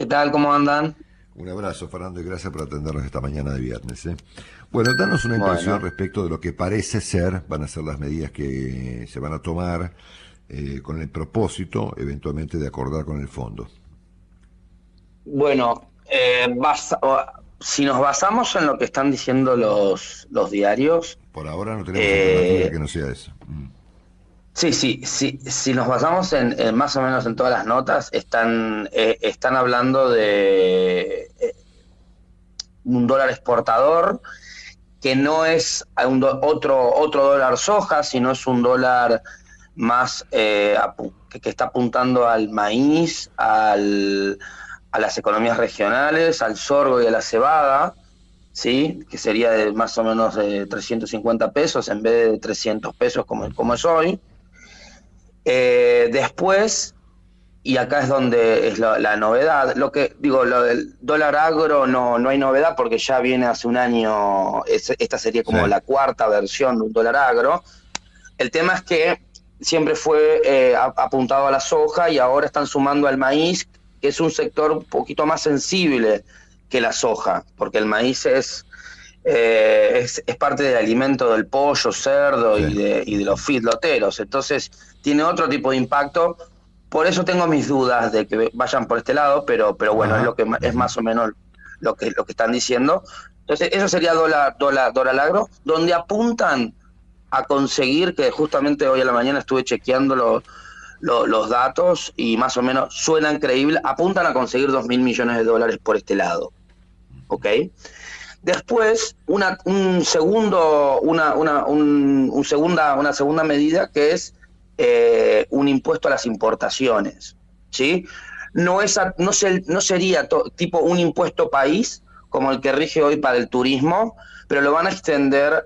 ¿Qué tal? ¿Cómo andan? Un abrazo, Fernando, y gracias por atendernos esta mañana de viernes. Bueno, danos una impresión Bueno, respecto de lo que parece ser, van a ser las medidas que se van a tomar con el propósito, eventualmente, de acordar con el fondo. bueno, si nos basamos en lo que están diciendo los diarios, Por ahora no tenemos alternativa eh, que no sea eso. sí, sí, sí, si nos basamos en más o menos en todas las notas, están hablando de un dólar exportador que no es otro dólar soja, sino es un dólar más que está apuntando al maíz, a las economías regionales, al sorgo y a la cebada, ¿sí? Que sería de más o menos 350 pesos en vez de 300 pesos como es hoy. Después, y acá es donde es la novedad, lo que digo, lo del dólar agro no hay novedad porque ya viene hace un año, esta sería Sí, como la cuarta versión de un dólar agro. El tema es que siempre fue apuntado a la soja y ahora están sumando al maíz, que es un sector un poquito más sensible que la soja, porque el maíz es parte del alimento del pollo, cerdo sí. y de los feedloteros, entonces tiene otro tipo de impacto. Por eso tengo mis dudas de que vayan por este lado, pero bueno, es Ajá. lo que es más o menos lo que están diciendo. Entonces, eso sería dólar agro, donde apuntan a conseguir, que justamente hoy a la mañana estuve chequeando los datos y más o menos suenan creíbles, apuntan a conseguir 2.000 millones de dólares por este lado. ¿Ok? Después, una segunda medida que es un impuesto a las importaciones. ¿Sí? No sería tipo un impuesto país como el que rige hoy para el turismo, pero lo van a extender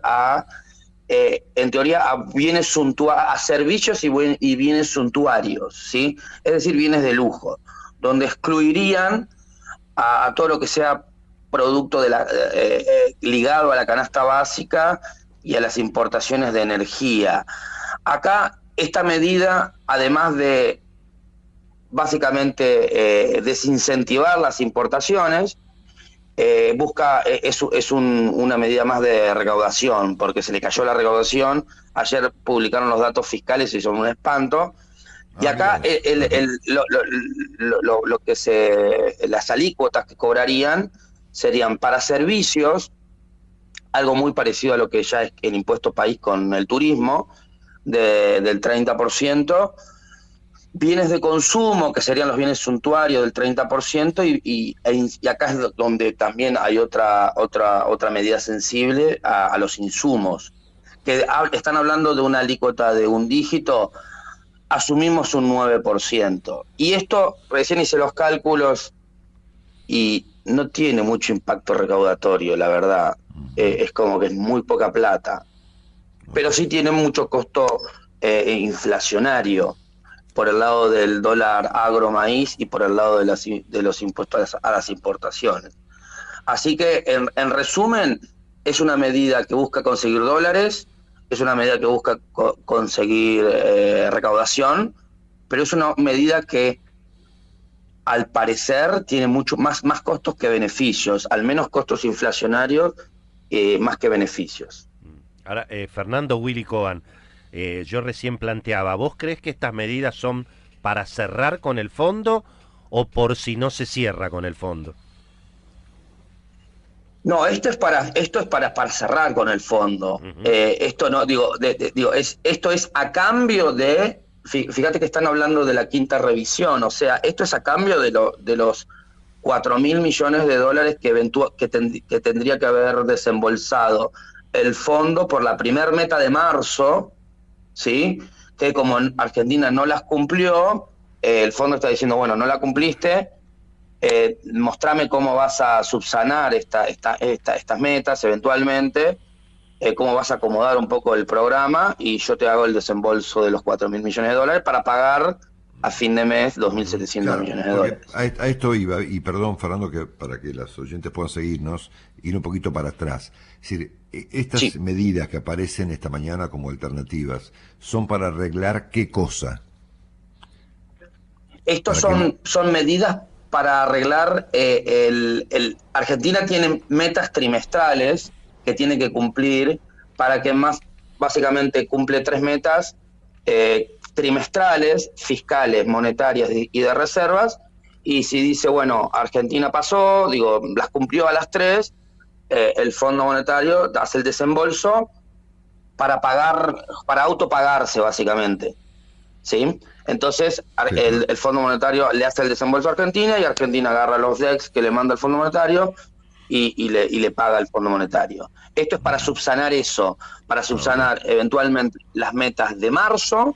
en teoría, a servicios y bienes suntuarios, ¿sí? Es decir, bienes de lujo, donde excluirían a todo lo que sea producto ligado a la canasta básica y a las importaciones de energía. Acá, esta medida, además de básicamente desincentivar las importaciones, una medida más de recaudación, porque se le cayó la recaudación. Ayer publicaron los datos fiscales y son un espanto. Y Ah, mira acá vos. Ajá. las alícuotas que cobrarían serían para servicios, algo muy parecido a lo que ya es el impuesto país con el turismo, del 30%, bienes de consumo, que serían los bienes suntuarios del 30%, y acá es donde también hay otra medida sensible a los insumos, que están hablando de una alícuota de un dígito, asumimos un 9%. Y esto, recién hice los cálculos y no tiene mucho impacto recaudatorio, la verdad. Es como que es muy poca plata, Ok. pero sí tiene mucho costo inflacionario por el lado del dólar agro maíz y por el lado de los impuestos a las importaciones. Así que, en resumen, es una medida que busca conseguir dólares, es una medida que busca conseguir recaudación, pero es una medida que, al parecer, tiene mucho más costos que beneficios, al menos costos inflacionarios, más que beneficios. Ahora, Fernando Willy Cohen, yo recién planteaba, ¿vos crees que estas medidas son para cerrar con el fondo o por si no se cierra con el fondo? No, esto es para cerrar con el fondo. Ujú. Esto no, digo, esto es a cambio de, fíjate que están hablando de la quinta revisión, o sea, esto es a cambio de los 4.000 millones de dólares que tendría que haber desembolsado el fondo por la primer meta de marzo, ¿sí? Que como Argentina no las cumplió, el fondo está diciendo, bueno, no la cumpliste, mostrame cómo vas a subsanar estas metas eventualmente, cómo vas a acomodar un poco el programa y yo te hago el desembolso de los 4.000 millones de dólares para pagar a fin de mes dos mil Ujú. setecientos Claro, millones de porque dólares. a esto iba, y perdón, Fernando, que para que las oyentes puedan seguirnos, ir un poquito para atrás. Es decir, estas Sí, medidas que aparecen esta mañana como alternativas, ¿son para arreglar qué cosa? estos Para que... son medidas. para arreglar Argentina tiene metas trimestrales que tiene que cumplir para que básicamente cumple 3 metas trimestrales, fiscales, monetarias y de reservas, y si dice, bueno, Argentina pasó, las cumplió a las 3, el Fondo Monetario hace el desembolso para autopagarse básicamente, ¿sí? Entonces el Fondo Monetario le hace el desembolso a Argentina y Argentina agarra los DEX que le manda el Fondo Monetario y le paga el Fondo Monetario. Esto es para subsanar eso, para subsanar eventualmente las metas de marzo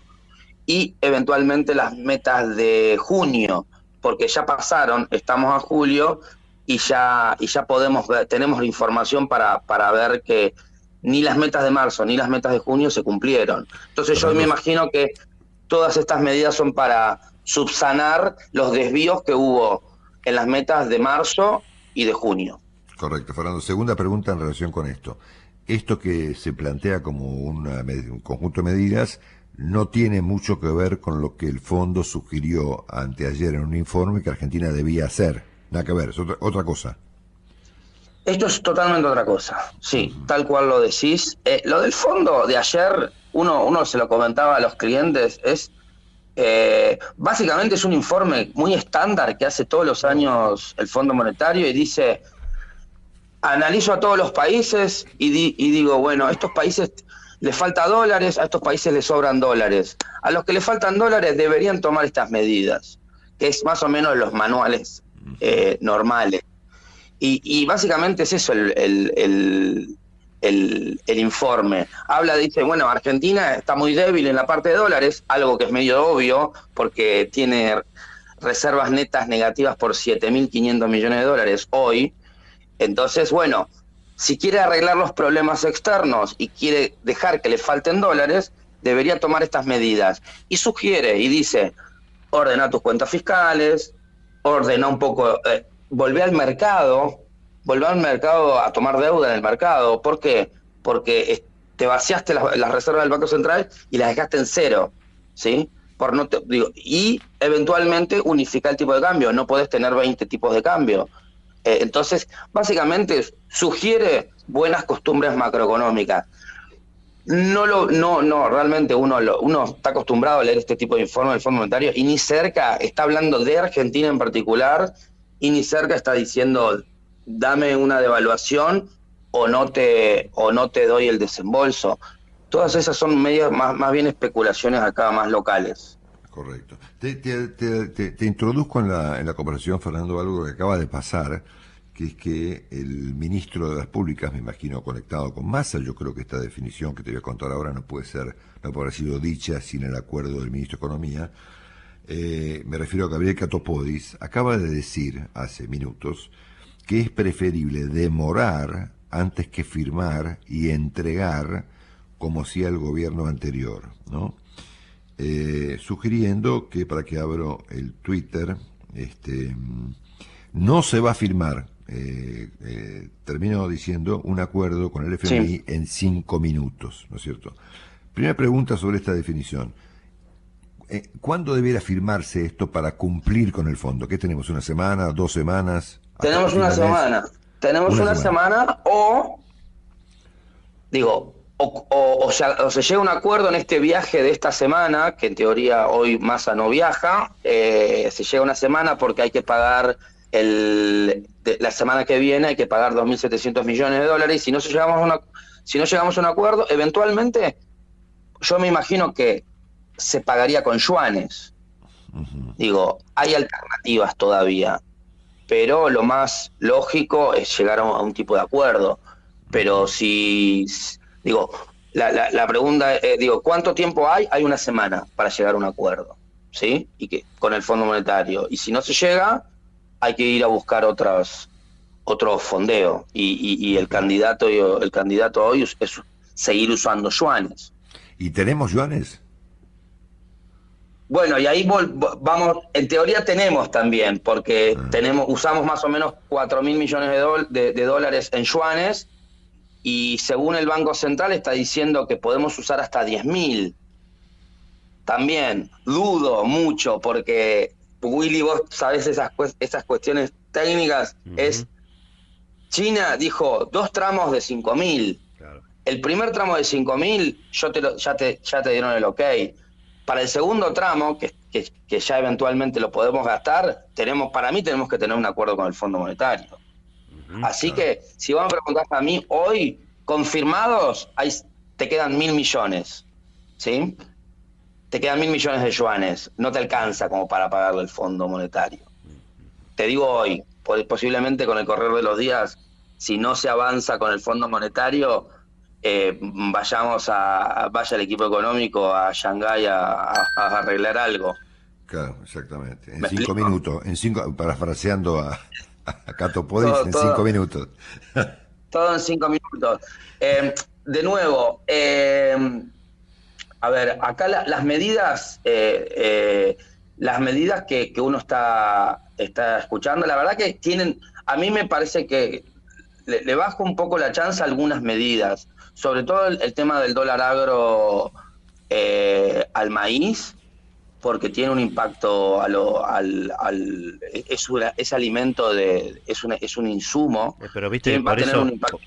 y eventualmente las metas de junio, porque ya pasaron, estamos a julio y ya tenemos la información para ver que ni las metas de marzo ni las metas de junio se cumplieron. Entonces yo me imagino que todas estas medidas son para subsanar los desvíos que hubo en las metas de marzo y de junio. Correcto, Fernando. Segunda pregunta en relación con esto. Esto que se plantea como un conjunto de medidas no tiene mucho que ver con lo que el fondo sugirió anteayer en un informe que Argentina debía hacer. Nada que ver, es otra cosa. Esto es totalmente otra cosa, sí, tal cual lo decís. Lo del fondo de ayer, uno se lo comentaba a los clientes, básicamente es un informe muy estándar que hace todos los años el Fondo Monetario y dice, analizo a todos los países y digo, bueno, a estos países les falta dólares, a estos países les sobran dólares. A los que les faltan dólares deberían tomar estas medidas, que es más o menos los manuales normales. Y básicamente es eso el informe. Dice, bueno, Argentina está muy débil en la parte de dólares, algo que es medio obvio, porque tiene reservas netas negativas por 7.500 millones de dólares hoy. Entonces, bueno, si quiere arreglar los problemas externos y quiere dejar que le falten dólares, debería tomar estas medidas. Y sugiere, y dice, ordena tus cuentas fiscales, ordena un poco... volver al mercado a tomar deuda en el mercado. ¿Por qué? Porque te vaciaste las reservas del Banco Central y las dejaste en cero, ¿sí? Y eventualmente unificar el tipo de cambio. No podés tener 20 tipos de cambio. Entonces, básicamente sugiere buenas costumbres macroeconómicas. Realmente uno está acostumbrado a leer este tipo de informes del Fondo Monetario y ni cerca está hablando de Argentina en particular y ni cerca está diciendo dame una devaluación o no te doy el desembolso. Todas esas son medidas más bien especulaciones acá, más locales. Correcto. Te introduzco en la conversación, Fernando, algo que acaba de pasar, que es que el ministro de las Públicas, me imagino conectado con Massa, yo creo que esta definición que te voy a contar ahora no puede haber sido dicha sin el acuerdo del ministro de Economía. Me refiero a Gabriel Catopodis, acaba de decir hace minutos que es preferible demorar antes que firmar y entregar como hacía el gobierno anterior, ¿no? Sugiriendo que, para que abro el Twitter, no se va a firmar, termino diciendo, un acuerdo con el FMI en 5 minutos, ¿no es cierto? Primera pregunta sobre esta definición. ¿Cuándo debiera firmarse esto para cumplir con el fondo? ¿Qué tenemos? ¿Una semana? ¿2 semanas? Tenemos una semana. Tenemos una semana o se llega a un acuerdo en este viaje de esta semana, que en teoría hoy Massa no viaja, se llega una semana porque hay que pagar la semana que viene hay que pagar 2.700 millones de dólares. Si no llegamos a un acuerdo, eventualmente yo me imagino que se pagaría con yuanes. Hay alternativas todavía, pero lo más lógico es llegar a un tipo de acuerdo. Pero la pregunta es, ¿cuánto tiempo hay? Hay una semana para llegar a un acuerdo, ¿sí? Y que con el Fondo Monetario. Y si no se llega, hay que ir a buscar otro fondeo. Y el candidato hoy es seguir usando yuanes. ¿Y tenemos yuanes? Bueno, y ahí vamos, en teoría tenemos también, porque usamos más o menos 4.000 millones de dólares en yuanes, y según el Banco Central está diciendo que podemos usar hasta 10.000. También dudo mucho, porque Willy, vos sabés esas cuestiones técnicas, es China dijo 2 tramos de 5.000. Claro. El primer tramo de 5.000, ya te dieron el ok. Para el segundo tramo, que ya eventualmente lo podemos gastar, para mí tenemos que tener un acuerdo con el Fondo Monetario. Así que, si vos me preguntás a mí, hoy, confirmados, te quedan 1.000 millones, ¿sí? Te quedan 1.000 millones de yuanes, no te alcanza como para pagarle el Fondo Monetario. Te digo hoy, posiblemente con el correr de los días, si no se avanza con el Fondo Monetario, vaya el equipo económico a Shanghái a arreglar algo. Claro, exactamente. En 5 minutos, parafraseando a Cato Podis, en 5 minutos. Todo en 5 minutos. De nuevo, a ver, acá las medidas que uno está escuchando, la verdad que a mí me parece que le bajo un poco la chance a algunas medidas, sobre todo el tema del dólar agro al maíz, porque tiene un impacto es alimento es un insumo. Pero viste,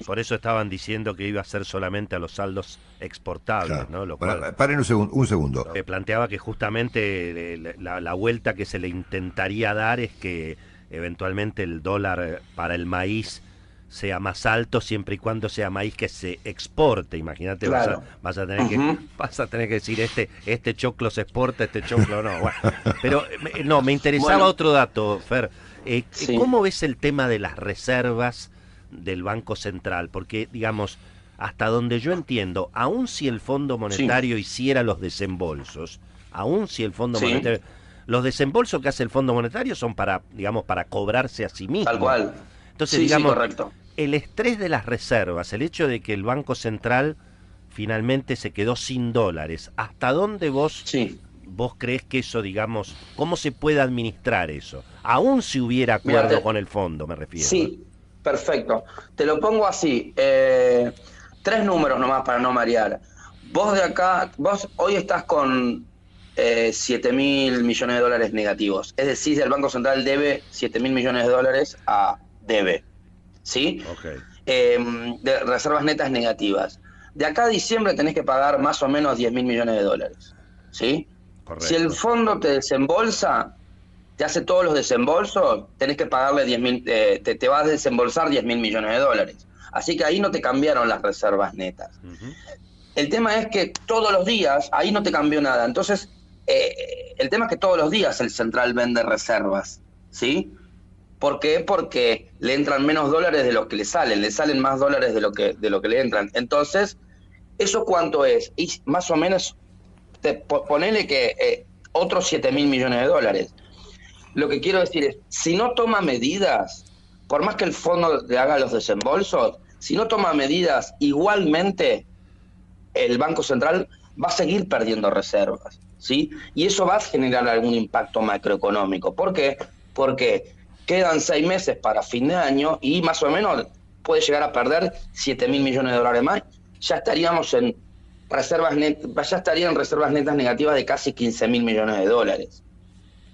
por eso estaban diciendo que iba a ser solamente a los saldos exportables, claro. ¿no? Paren un segundo. Planteaba que justamente la vuelta que se le intentaría dar es que eventualmente el dólar para el maíz sea más alto siempre y cuando sea maíz que se exporte. Imagínate, claro. vas a tener que decir este choclo se exporta, este choclo no. Bueno, pero no, me interesaba otro dato, Fer. Sí. ¿Cómo ves el tema de las reservas del Banco Central? Porque, digamos, hasta donde yo entiendo, aun si el Fondo Monetario hiciera los desembolsos, monetario, los desembolsos que hace el Fondo Monetario son para cobrarse a sí mismo. Tal cual. Entonces, correcto. El estrés de las reservas, el hecho de que el Banco Central finalmente se quedó sin dólares, ¿hasta dónde vos crees que eso, cómo se puede administrar eso? Aún si hubiera acuerdo con el fondo, me refiero. Sí, perfecto. Te lo pongo así. 3 números nomás para no marear. Vos hoy estás con 7.000 millones de dólares negativos. Es decir, el Banco Central debe 7.000 millones de dólares a debe. ¿Sí? Okay. De reservas netas negativas. De acá a diciembre tenés que pagar más o menos 10.000 millones de dólares. ¿Sí? Correcto. Si el fondo te desembolsa, te hace todos los desembolsos, tenés que pagarle 10.000, te vas a desembolsar 10.000 millones de dólares. Así que ahí no te cambiaron las reservas netas. El tema es que todos los días, ahí no te cambió nada. Entonces, el tema es que todos los días el central vende reservas. ¿Sí? ¿Por qué? Porque le entran menos dólares de los que le salen más dólares de lo que le entran. Entonces, ¿eso cuánto es? Y más o menos, ponele que otros 7.000 millones de dólares. Lo que quiero decir es, si no toma medidas, por más que el fondo le haga los desembolsos, si no toma medidas, igualmente el Banco Central va a seguir perdiendo reservas, ¿sí? Y eso va a generar algún impacto macroeconómico. ¿Por qué? Porque quedan 6 meses para fin de año y más o menos puede llegar a perder 7.000 millones de dólares más. Ya estaríamos en reservas netas negativas de casi 15.000 millones de dólares.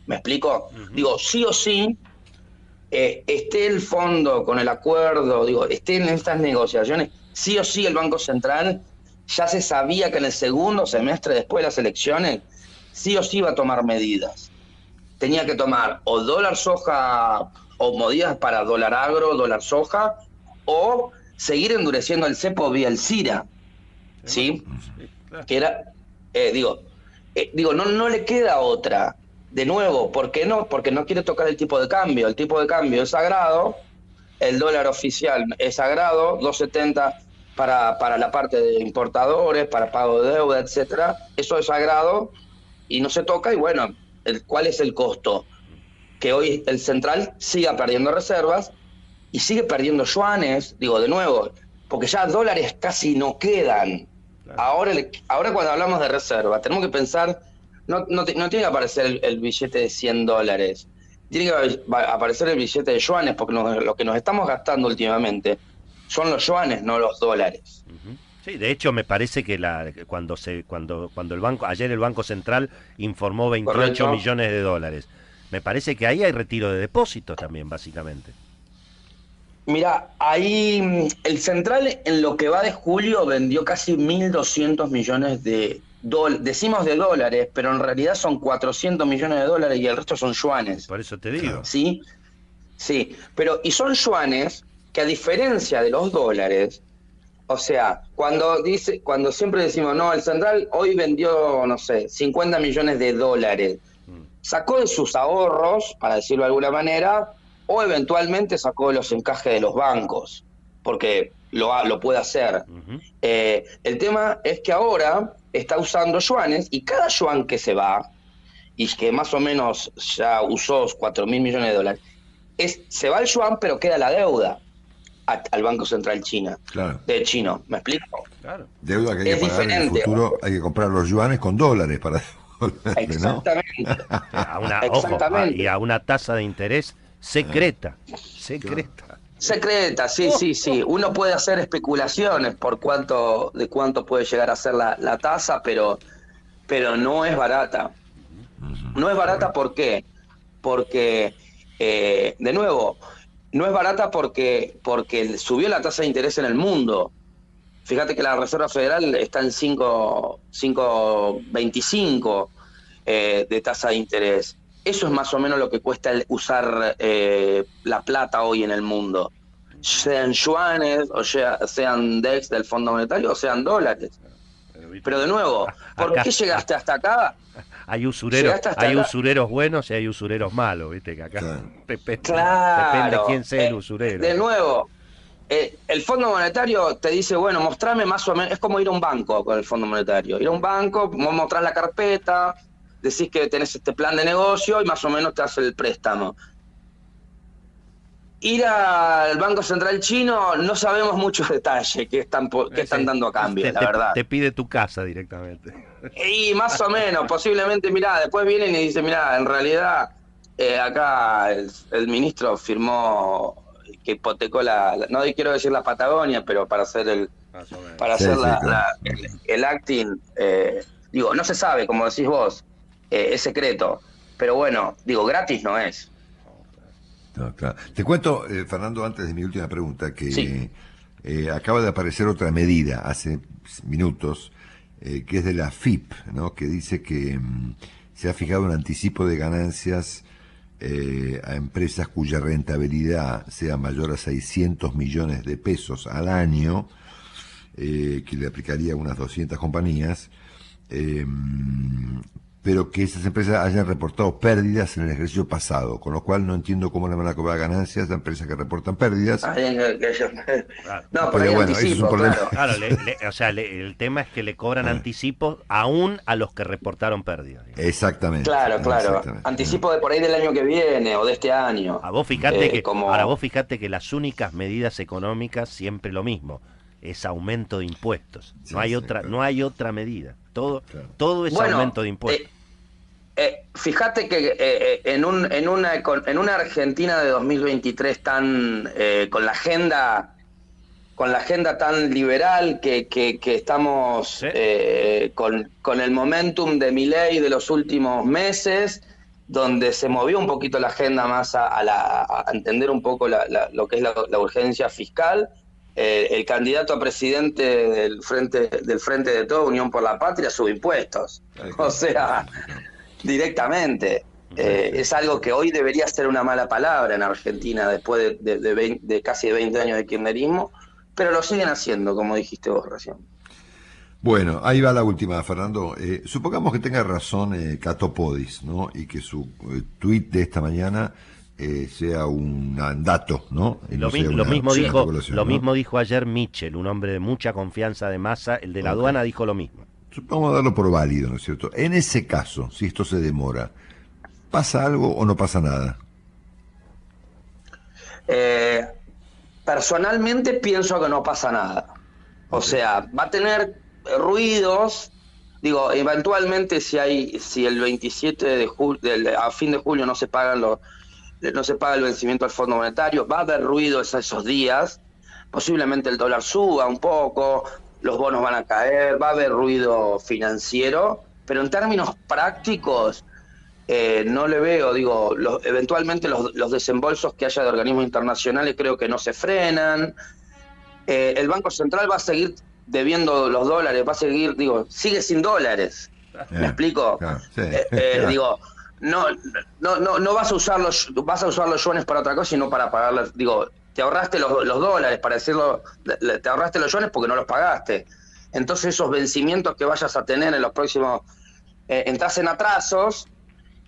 ¿Me explico? Digo, sí o sí, esté el fondo con el acuerdo, estén en estas negociaciones, sí o sí el Banco Central ya se sabía que en el segundo semestre después de las elecciones, sí o sí iba a tomar medidas. Tenía que tomar o dólar soja o medidas para dólar agro, dólar soja, o seguir endureciendo el cepo vía el CIRA, ¿sí? Que era, no le queda otra. De nuevo, ¿por qué no? Porque no quiere tocar el tipo de cambio. El tipo de cambio es sagrado, el dólar oficial es sagrado, 2.70 para la parte de importadores, para pago de deuda, etcétera. Eso es sagrado y no se toca. Y bueno, ¿cuál es el costo? Que hoy el central siga perdiendo reservas y sigue perdiendo yuanes, de nuevo, porque ya dólares casi no quedan. Claro. Ahora cuando hablamos de reserva, tenemos que pensar, no tiene que aparecer el billete de 100 dólares, tiene que aparecer el billete de yuanes, porque lo que nos estamos gastando últimamente son los yuanes, no los dólares. Sí, de hecho me parece que ayer el Banco Central informó 28 millones de dólares. me parece que ahí hay retiro de depósitos también, básicamente. Mira, ahí el Central en lo que va de julio vendió casi 1.200 millones de dólares, decimos de dólares, pero en realidad son 400 millones de dólares y el resto son yuanes, Por eso te digo. ¿sí? Sí, pero y son yuanes que a diferencia de los dólares, o sea, cuando siempre decimos, no, el Central hoy vendió, no sé, 50 millones de dólares, Mm. sacó de sus ahorros, para decirlo de alguna manera, o eventualmente sacó de los encajes de los bancos, porque lo puede hacer. Ujú. El tema es que ahora está usando yuanes y cada yuan que se va, y que más o menos ya usó 4.000 millones de dólares, se va el yuan pero queda la deuda al Banco Central Claro. chino, ¿me explico? Claro. Deuda que hay que Es pagar en el diferente. futuro, hay que comprar los yuanes con dólares para devolverle, ¿no? Exactamente. Y a una tasa de interés secreta. Secreta. Secreta, sí, sí, sí. Uno puede hacer especulaciones de cuánto puede llegar a ser la tasa, pero no es barata. No es barata, ¿por qué? Porque, de nuevo, no es barata porque subió la tasa de interés en el mundo. Fíjate que la Reserva Federal está en 5,25 de tasa de interés. Eso es más o menos lo que cuesta usar la plata hoy en el mundo. Sean yuanes, o sean DEX del Fondo Monetario, o sean dólares. Pero de nuevo, ¿por Acá qué llegaste hasta acá? hay Llegaste hasta acá. usureros buenos y hay usureros malos, viste que acá Claro. depende Claro. quién sea el usurero. De nuevo, el Fondo Monetario te dice, bueno, mostrame más o menos, es como ir a un banco con el Fondo Monetario. Ir a un banco, vos mostrás la carpeta, decís que tenés este plan de negocio y más o menos te hace el préstamo. Ir al Banco Central chino, no sabemos muchos detalles que están dando a cambio, la verdad. Te pide tu casa directamente. Y más o menos, posiblemente, mirá, después vienen y dicen, mirá, en realidad acá el ministro firmó que hipotecó no quiero decir la Patagonia, pero para hacer Más o menos. para Sí, hacer sí, claro. el acting, digo, no se sabe, como decís vos, es secreto, pero bueno, digo, gratis no es. No, claro. Te cuento, Fernando, antes de mi última pregunta, que Sí. acaba de aparecer otra medida hace minutos, que es de la FIP, ¿no? Que dice que se ha fijado un anticipo de ganancias a empresas cuya rentabilidad sea mayor a 600 millones de pesos al año, que le aplicaría a unas 200 compañías, eh, pero que esas empresas hayan reportado pérdidas en el ejercicio pasado, con lo cual no entiendo cómo le van a cobrar ganancias a empresas que reportan pérdidas. Claro. No, por Pero ahí bueno, ese es un anticipo, problema. claro. Claro, o sea, el tema es que le cobran anticipos aún a los que reportaron pérdidas. Digamos. Exactamente. Claro, Exactamente. anticipo de por ahí del año que viene o de este año. Ahora vos fijate que las únicas medidas económicas siempre lo mismo, es aumento de impuestos. Sí, No hay sí, otra, claro. no hay otra medida. Todo es Bueno, aumento de impuestos. fíjate que en una Argentina de 2023 con la agenda tan liberal que estamos Sí. con el momentum de Milei de los últimos meses, donde se movió un poquito la agenda más a entender un poco lo que es la urgencia fiscal. El candidato a presidente del Frente de Toda Unión por la Patria sube impuestos. O sea, directamente. Es algo que hoy debería ser una mala palabra en Argentina después de casi 20 años de kirchnerismo, pero lo siguen haciendo, como dijiste vos recién. Bueno, ahí va la última, Fernando. Supongamos que tenga razón Cato Podis, ¿no? Y que su tuit de esta mañana sea un dato, ¿no? Y no sea una especulación, Lo ¿no? mismo dijo ayer Michel, un hombre de mucha confianza de Massa, el de la aduana dijo lo mismo. Vamos a darlo por válido, ¿no es cierto? En ese caso, si esto se demora, ¿pasa algo o no pasa nada? Personalmente pienso que no pasa nada. O sea, va a tener ruidos. Digo, eventualmente si el 27 de julio, a fin de julio no se paga el vencimiento del Fondo Monetario, va a haber ruido esos días. Posiblemente el dólar suba un poco, los bonos van a caer, va a haber ruido financiero, pero en términos prácticos no le veo, digo, eventualmente los desembolsos que haya de organismos internacionales creo que no se frenan. El Banco Central va a seguir debiendo los dólares, va a seguir, digo, sigue sin dólares. ¿Me explico? Claro, sí, claro. Digo, no, no vas a usar los yuanes para otra cosa, sino para pagarles, digo, te ahorraste los dólares, para decirlo, te ahorraste los yuanes porque no los pagaste. Entonces esos vencimientos que vayas a tener en los próximos, entras en atrasos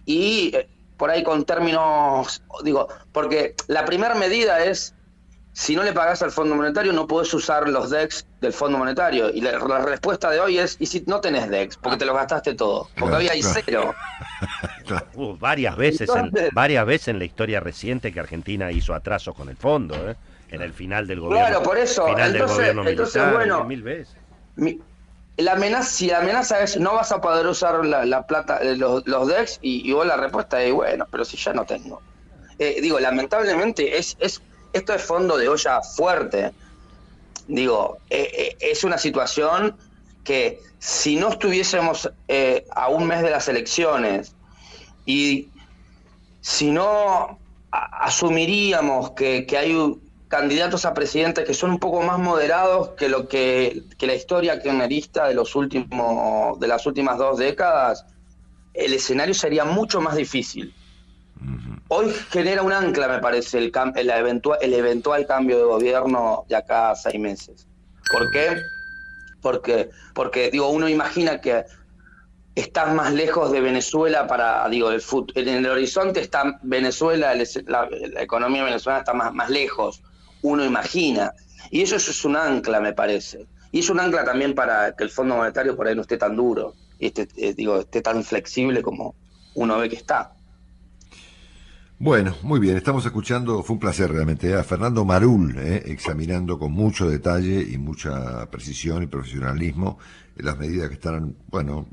y por ahí con términos, digo, porque la primera medida es, si no le pagás al Fondo Monetario no podés usar los DEX del Fondo Monetario. Y la respuesta de hoy es, ¿y si no tenés DEX? Porque te los gastaste todo. Porque Claro, hoy hay claro. cero. Entonces, Varias veces en la historia reciente que Argentina hizo atrasos con el fondo, ¿eh? En el final del gobierno, claro, por eso. final del gobierno Entonces militar, bueno, mil veces. si la amenaza es no vas a poder usar la plata, los DEX, y vos la respuesta es, bueno, pero si ya no tengo. Digo, lamentablemente esto es fondo de olla fuerte. Digo, es una situación que si no estuviésemos a un mes de las elecciones y si no asumiríamos que hay candidatos a presidente que son un poco más moderados que lo que la historia kirchnerista de de las últimas 2 décadas, el escenario sería mucho más difícil. Hoy genera un ancla, me parece, el eventual cambio de gobierno de acá a 6 meses. ¿Por qué? Porque digo, uno imagina que estás más lejos de Venezuela digo, en el horizonte está Venezuela, la economía venezolana está más lejos, uno imagina. Y eso es un ancla, me parece. Y es un ancla también para que el Fondo Monetario por ahí no esté tan duro y esté tan flexible como uno ve que está. Bueno, muy bien, estamos escuchando, fue un placer realmente, a Fernando Marul, examinando con mucho detalle y mucha precisión y profesionalismo las medidas que están, bueno,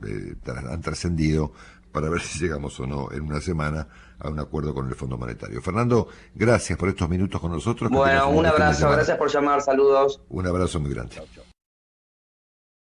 han trascendido para ver si llegamos o no en una semana a un acuerdo con el Fondo Monetario. Fernando, gracias por estos minutos con nosotros. Que tengas Bueno, un un buen fin de abrazo, semana. gracias por llamar, saludos. Un abrazo muy grande. Chau, chau.